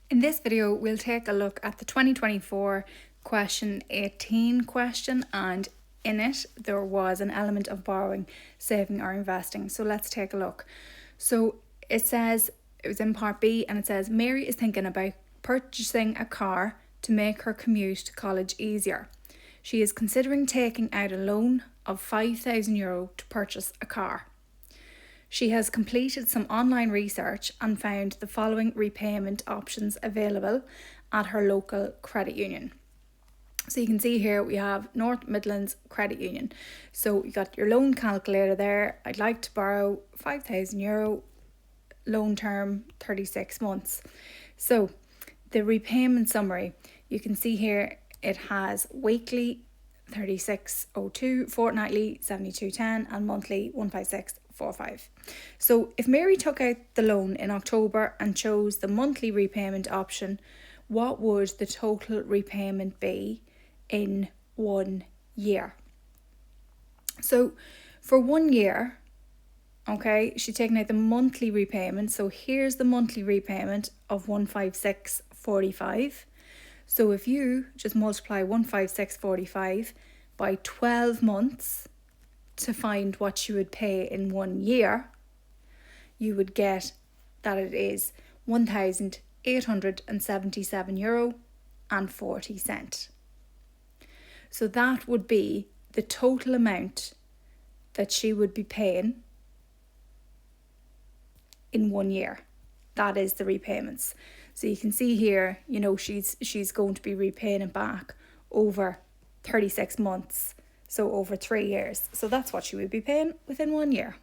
In this video, we'll take a look at the 2024 question 18 question, and in it there was an element of borrowing, saving or investing. So let's take a look. So it says, it was in part B, and it says Mary is thinking about purchasing a car to make her commute to college easier. She is considering taking out a loan of €5,000 to purchase a car. She has completed some online research and found the following repayment options available at her local credit union. So you can see here we have North Midlands Credit Union. So you got your loan calculator there. I'd like to borrow €5,000, loan term 36 months. So the repayment summary, you can see here it has weekly 3602, fortnightly 7210 and monthly 15645. So if Mary took out the loan in October and chose the monthly repayment option, what would the total repayment be in 1 year? So for 1 year, okay, she's taking out the monthly repayment. So here's the monthly repayment of 15645. So if you just multiply 15645 by 12 months to find what you would pay in 1 year, you would get that it is €1,877.40. So that would be the total amount that she would be paying in 1 year. That is the repayments. So you can see here, you know, she's going to be repaying it back over 36 months, so over 3 years. So that's what she would be paying within 1 year.